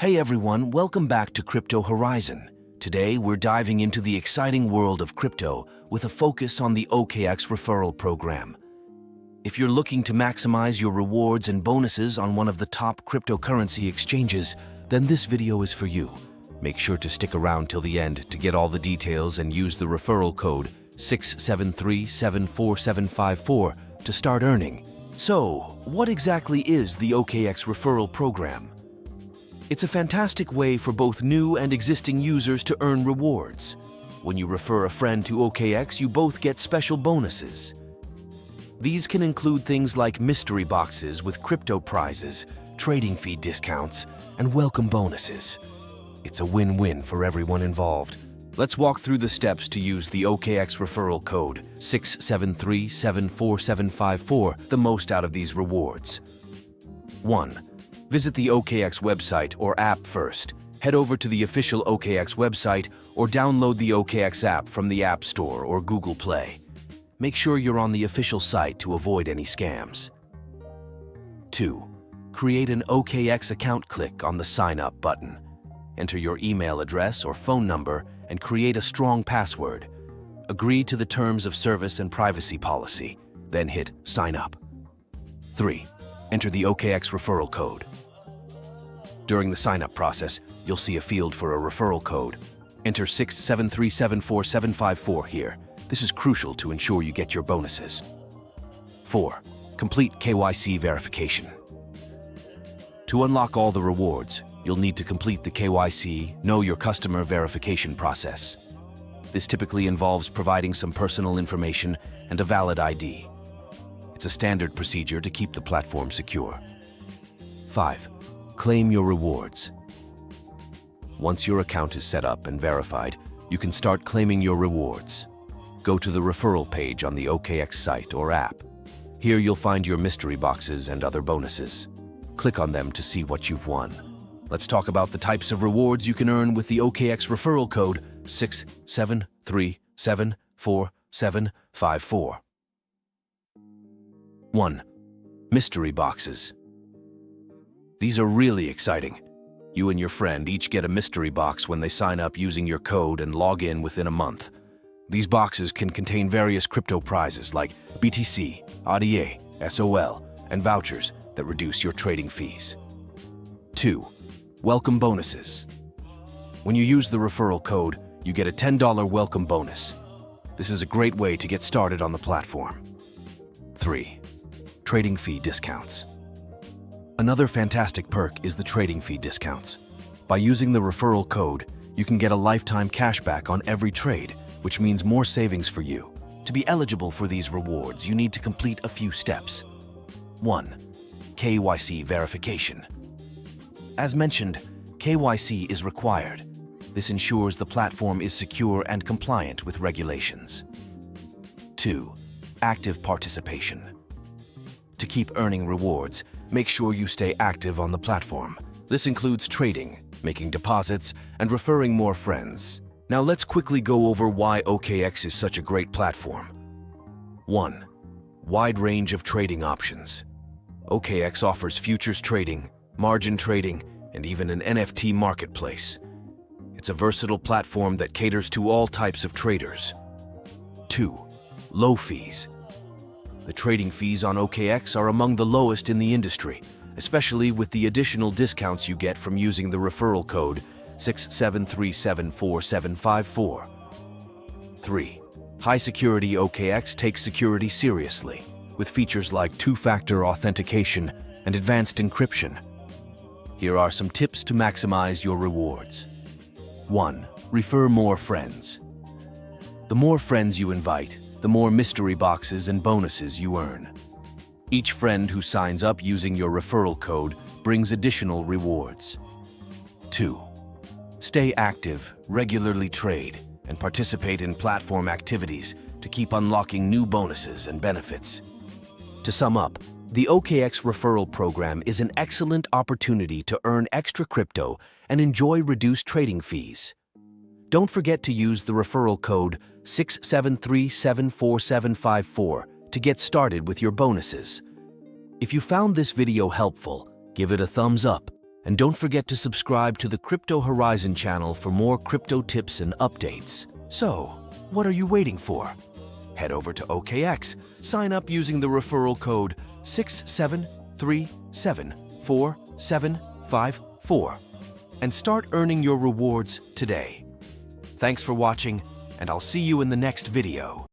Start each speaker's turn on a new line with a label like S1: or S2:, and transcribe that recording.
S1: Hey everyone, welcome back to Crypto Horizon. Today we're diving into the exciting world of crypto with a focus on the OKX Referral program. If you're looking to maximize your rewards and bonuses on one of the top cryptocurrency exchanges, then this video is for you. Make sure to stick around till the end to get all the details and use the referral code 673-74754 to start earning. So, what exactly is the OKX Referral program? It's a fantastic way for both new and existing users to earn rewards. When you refer a friend to OKX, you both get special bonuses. These can include things like mystery boxes with crypto prizes, trading fee discounts, and welcome bonuses. It's a win-win for everyone involved. Let's walk through the steps to use the OKX referral code 673-74754 the most out of these rewards. 1. Visit the OKX website or app first. Head over to the official OKX website or download the OKX app from the App Store or Google Play. Make sure you're on the official site to avoid any scams. 2. Create an OKX account. Click on the Sign Up button. Enter your email address or phone number and create a strong password. Agree to the terms of service and privacy policy, then hit Sign Up. 3. Enter the OKX referral code. During the sign-up process, you'll see a field for a referral code. Enter 673-74754 here. This is crucial to ensure you get your bonuses. 4. Complete KYC verification. To unlock all the rewards, you'll need to complete the KYC, Know Your Customer verification process. This typically involves providing some personal information and a valid ID. It's a standard procedure to keep the platform secure. 5. Claim your rewards. Once your account is set up and verified, you can start claiming your rewards. Go to the referral page on the OKX site or app. Here you'll find your mystery boxes and other bonuses. Click on them to see what you've won. Let's talk about the types of rewards you can earn with the OKX referral code 673-74754. 1. Mystery boxes. These are really exciting. You and your friend each get a mystery box when they sign up using your code and log in within a month. These boxes can contain various crypto prizes like BTC, ADA, SOL, and vouchers that reduce your trading fees. 2. Welcome bonuses. When you use the referral code, you get a $10 welcome bonus. This is a great way to get started on the platform. 3. Trading fee discounts. Another fantastic perk is the trading fee discounts. By using the referral code, you can get a lifetime cashback on every trade, which means more savings for you. To be eligible for these rewards, you need to complete a few steps. 1. KYC verification. As mentioned, KYC is required. This ensures the platform is secure and compliant with regulations. 2. Active participation. To keep earning rewards, make sure you stay active on the platform. This includes trading, making deposits, and referring more friends. Now let's quickly go over why OKX is such a great platform. 1. Wide range of trading options. OKX offers futures trading, margin trading, and even an NFT marketplace. It's a versatile platform that caters to all types of traders. 2. Low fees. The trading fees on OKX are among the lowest in the industry, especially with the additional discounts you get from using the referral code 673-74754. 3. High security. OKX takes security seriously, with features like two-factor authentication and advanced encryption. Here are some tips to maximize your rewards. 1. Refer more friends. The more friends you invite, the more mystery boxes and bonuses you earn. Each friend who signs up using your referral code brings additional rewards. 2. Stay active, regularly trade, and participate in platform activities to keep unlocking new bonuses and benefits. To sum up, the OKX referral program is an excellent opportunity to earn extra crypto and enjoy reduced trading fees. Don't forget to use the referral code 673-74754 to get started with your bonuses. If you found this video helpful, give it a thumbs up And don't forget to subscribe to the Crypto Horizon channel for more crypto tips and updates. So, what are you waiting for? Head over to OKX, sign up using the referral code 67374754, and start earning your rewards today. Thanks for watching, and I'll see you in the next video.